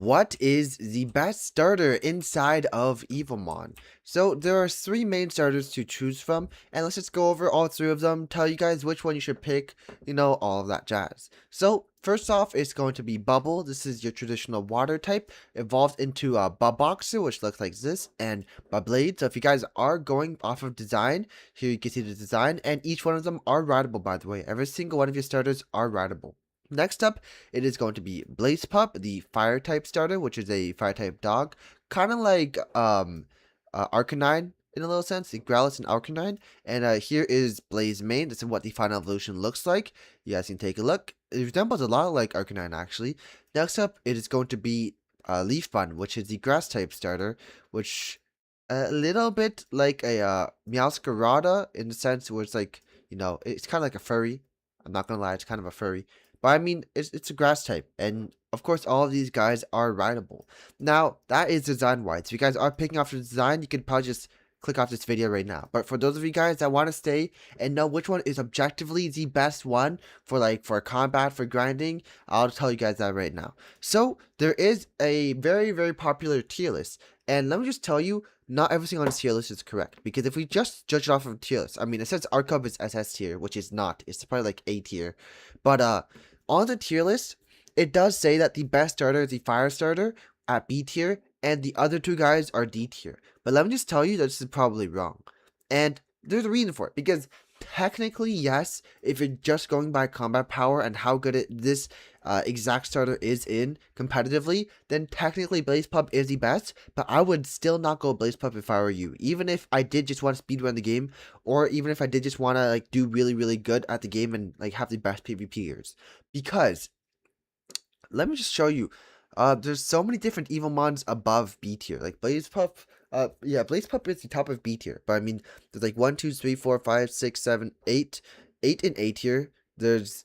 What is the best starter inside of Evomon? So there are three main starters to choose from, and let's just go over all three of them, tell you guys which one you should pick, all of that jazz. So first off, it's going to be Bubble. This is your traditional water type, evolved into a Buboxer, which looks like this, and Beyblade. So if you guys are going off of design, here you can see the design, and each one of them are rideable, by the way. Every single one of your starters are rideable. Next up, it is going to be Blaze Pup, the fire type starter, which is a fire type dog, kind of like Arcanine in a little sense, the Growlithe and Arcanine. And here is Blaze Mane. This is what the final evolution looks like. You guys can take a look. It resembles a lot like Arcanine actually. Next up, it is going to be Leaf Bun, which is the grass type starter, which a little bit like a Meowscarada in the sense where it's like, it's kind of like a furry. I'm not gonna lie, it's kind of a furry. But I mean, it's a grass type, and of course, all of these guys are rideable. Now, that is design-wise. If you guys are picking off the design, you can probably just click off this video right now. But for those of you guys that want to stay and know which one is objectively the best one for combat, for grinding, I'll tell you guys that right now. So, there is a very, very popular tier list. And let me just tell you, not everything on this tier list is correct. Because if we just judge it off of tier list, I mean, it says Arcub is SS tier, which is not. It's probably like A tier. But, on the tier list, it does say that the best starter is the fire starter at B tier, and the other two guys are D tier. But let me just tell you that this is probably wrong. And there's a reason for it, because technically, yes, if you're just going by combat power and how good this exact starter is in competitively, then technically Blaze Pup is the best, but I would still not go Blaze Pup if I were you. Even if I did just want to speedrun the game, or even if I did just want to like do really, really good at the game and like have the best PvPers. Because, let me just show you, there's so many different Evomons above B tier, like Blaze Pup. Yeah, Blaze Pup is the top of B tier, but I mean, there's like 1, 2, 3, 4, 5, 6, 7, 8, 8 in A tier. There's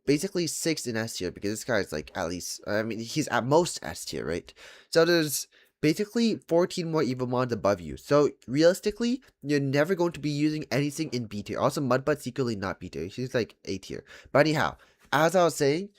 basically 6 in S tier, because this guy's like at least, I mean, he's at most S tier, right? So there's basically 14 more Evomons above you. So realistically, you're never going to be using anything in B tier. Also, Mudbutt's secretly not B tier. She's like A tier. But anyhow, as I was saying,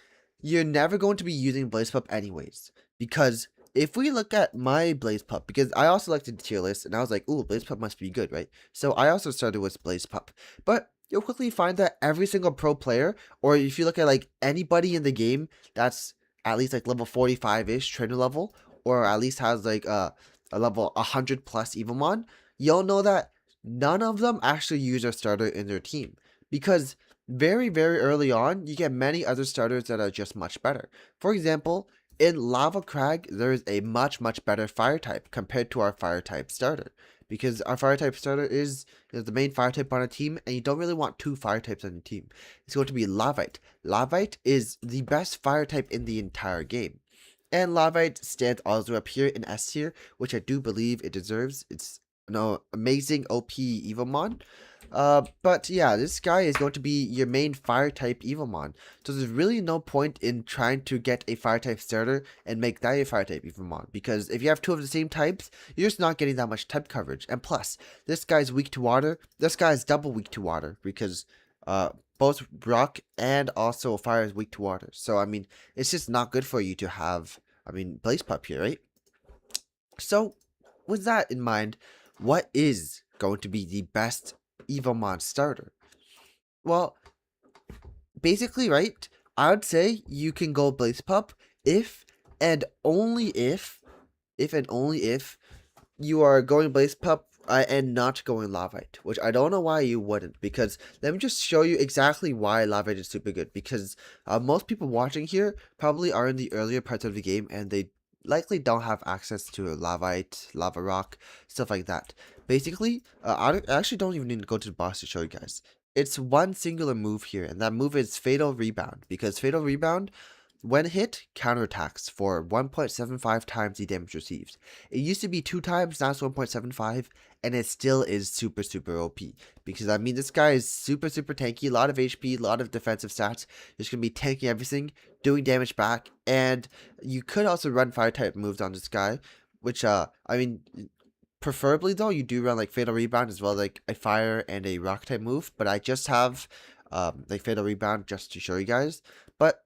you're never going to be using Blaze Pup anyways. Because if we look at my Blaze Pup, because I also looked at the tier list and I was like, ooh, Blaze Pup must be good, right? So I also started with Blaze Pup. But you'll quickly find that every single pro player, or if you look at like anybody in the game that's at least like level 45-ish trainer level, or at least has like a level 100 plus Evomon, you'll know that none of them actually use a starter in their team. Because very, very early on, you get many other starters that are just much better. For example, in Lava Crag, there is a much, much better fire type compared to our fire type starter. Because our fire type starter is the main fire type on a team, and you don't really want two fire types on your team. It's going to be Lavite. Lavite is the best fire type in the entire game. And Lavite stands all the way up here in S tier, which I do believe it deserves. It's an amazing OP Evomon. But yeah, this guy is going to be your main fire type Evomon. So there's really no point in trying to get a fire type starter and make that a fire type Evomon. Because if you have two of the same types, you're just not getting that much type coverage. And plus, this guy's weak to water. This guy's double weak to water because both rock and also fire is weak to water. So I mean, it's just not good for you to have, Blaze Pup here, right? So with that in mind, what is going to be the best Evomon starter? Well, basically, right, I would say you can go Blaze Pup if and only if you are going Blaze Pup and not going Lavite, which I don't know why you wouldn't, because let me just show you exactly why Lavite is super good, because most people watching here probably are in the earlier parts of the game and they likely don't have access to Lavite, Lava Rock, stuff like that. Basically, I actually don't even need to go to the boss to show you guys. It's one singular move here, and that move is Fatal Rebound, because Fatal Rebound, when hit, counterattacks for 1.75 times the damage received. It used to be 2 times, now it's 1.75, and it still is super, super OP. Because, I mean, this guy is super, super tanky, a lot of HP, a lot of defensive stats. He's going to be tanking everything, doing damage back, and you could also run fire-type moves on this guy, which, preferably, though, you do run, like, Fatal Rebound as well, like, a fire and a rock-type move, but I just have, like, Fatal Rebound just to show you guys. But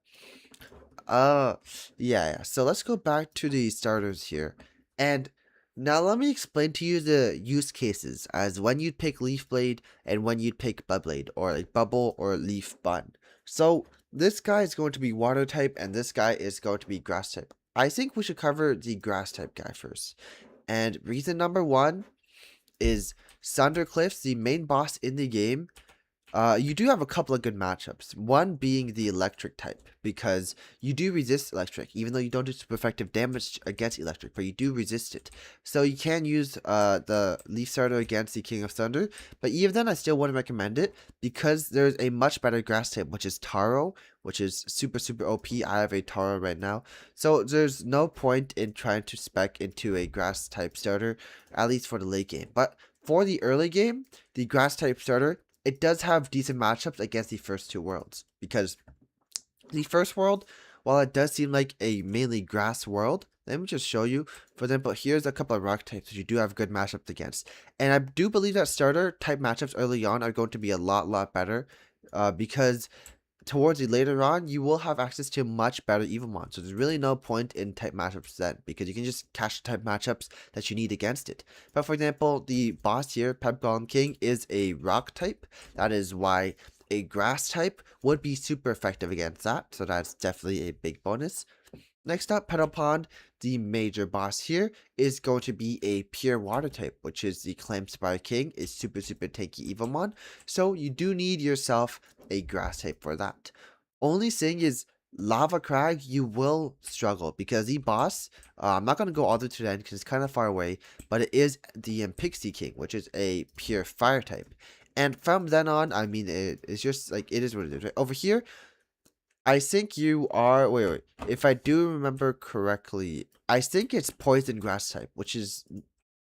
Uh, yeah. So let's go back to the starters here. And now let me explain to you the use cases as when you'd pick Leaf Blade and when you'd pick Bud Blade or like Bubble or Leaf Bun. So this guy is going to be water type and this guy is going to be grass type. I think we should cover the grass type guy first. And reason number one is Thundercliffs, the main boss in the game. You do have a couple of good matchups. One being the electric type, because you do resist electric, even though you don't do super effective damage against electric, but you do resist it. So you can use the Leaf Starter against the King of Thunder, but even then I still wouldn't recommend it, because there's a much better grass type, which is Taro, which is super OP. I have a Taro right now. So there's no point in trying to spec into a grass type starter, at least for the late game. But for the early game, the grass type starter, it does have decent matchups against the first two worlds, because the first world, while it does seem like a mainly grass world, let me just show you. For example, here's a couple of rock types that you do have good matchups against. And I do believe that starter type matchups early on are going to be a lot better, because towards the later on, you will have access to much better Evomon. So there's really no point in type matchups then, because you can just catch the type matchups that you need against it. But for example, the boss here, Pep Golem King, is a rock type. That is why a grass type would be super effective against that. So that's definitely a big bonus. Next up, Petal Pond, the major boss here, is going to be a pure water type, which is the Clamspire King, is super tanky Evomon. So you do need yourself a grass type for that. Only thing is, Lava Crag, you will struggle, because the boss, I'm not going to go all the way to the end because it's kind of far away, but it is the Pixie King, which is a pure fire type. And from then on, I mean, it's just like, it is what it is, right? Over here, I think you are. Wait. If I do remember correctly, I think it's poison grass type, which is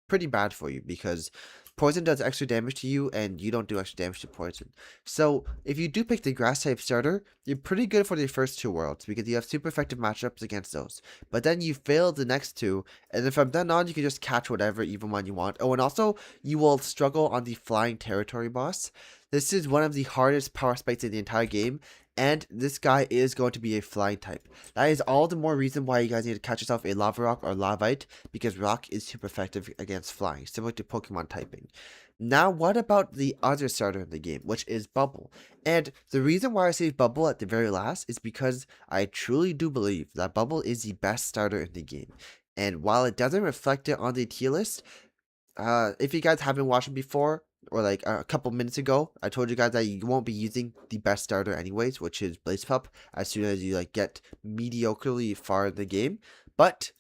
pretty bad for you because poison does extra damage to you and you don't do extra damage to poison. So if you do pick the grass type starter, you're pretty good for the first two worlds because you have super effective matchups against those. But then you fail the next two, and then from then on you can just catch whatever even one you want. Oh, and also you will struggle on the flying territory boss. This is one of the hardest power spikes in the entire game, and this guy is going to be a flying type. That is all the more reason why you guys need to catch yourself a Lava Rock or Lavite, because Rock is super effective against flying, similar to Pokemon typing. Now, what about the other starter in the game, which is Bubble? And the reason why I say Bubble at the very last is because I truly do believe that Bubble is the best starter in the game. And while it doesn't reflect it on the tier list, if you guys haven't watched it before, or like a couple minutes ago, I told you guys that you won't be using the best starter anyways, which is Blaze Pup, as soon as you like get mediocrely far in the game. But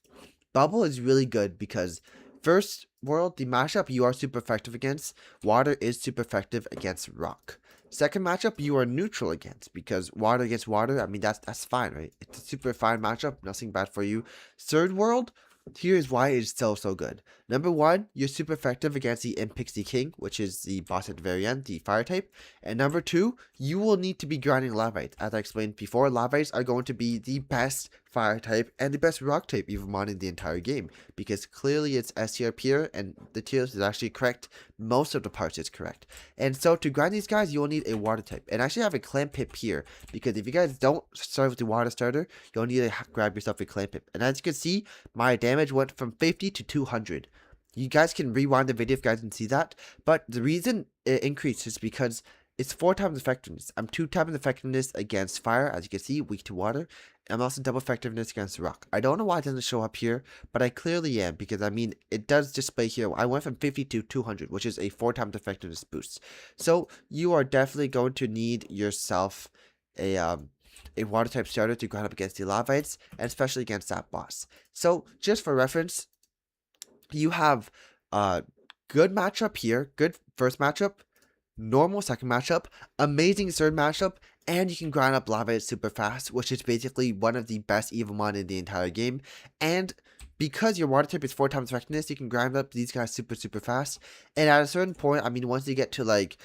Bubble is really good because first world, the matchup you are super effective against, water is super effective against rock. Second matchup, you are neutral against, because water against water, I mean, that's fine, right? It's a super fine matchup, nothing bad for you. Third world, here's why it's so good. Number one, you're super effective against the Pixie King, which is the boss at the very end, the fire type. And number two, you will need to be grinding Lavite. As I explained before, Lavites are going to be the best fire type and the best rock type Evomon in the entire game, because clearly it's S tier pure and the tier is actually correct. Most of the parts is correct. And so to grind these guys, you will need a water type. And actually have a Clam Pip here, because if you guys don't start with the water starter, you'll need to grab yourself a Clam Pip. And as you can see, my damage went from 50 to 200. You guys can rewind the video if you guys can see that. But the reason it increased is because it's 4 times effectiveness. I'm 2 times effectiveness against fire, as you can see, weak to water. I'm also double effectiveness against rock. I don't know why it doesn't show up here, but I clearly am, because I mean, it does display here. I went from 50 to 200, which is a 4 times effectiveness boost. So you are definitely going to need yourself a water type starter to grind up against the Lavites, and especially against that boss. So just for reference, you have good matchup here, good first matchup, normal second matchup, amazing third matchup, and you can grind up Lavite super fast, which is basically one of the best Evomon in the entire game. And because your water type is 4 times effectiveness, you can grind up these guys super fast. And at a certain point, I mean, once you get to like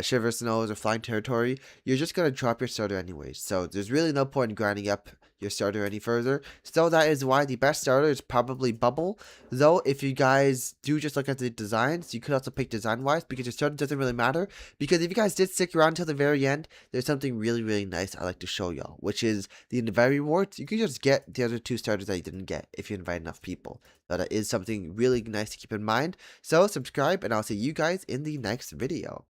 Shiver Snows or Flying Territory, you're just going to drop your starter anyways. So there's really no point in grinding up your starter any further. So that is why the best starter is probably Bubble. Though if you guys do just look at the designs, you could also pick design wise because your starter doesn't really matter. Because if you guys did stick around till the very end, there's something really nice I like to show y'all, which is the invite rewards. You can just get the other 2 starters that you didn't get if you invite enough people. So that is something really nice to keep in mind. So subscribe and I'll see you guys in the next video.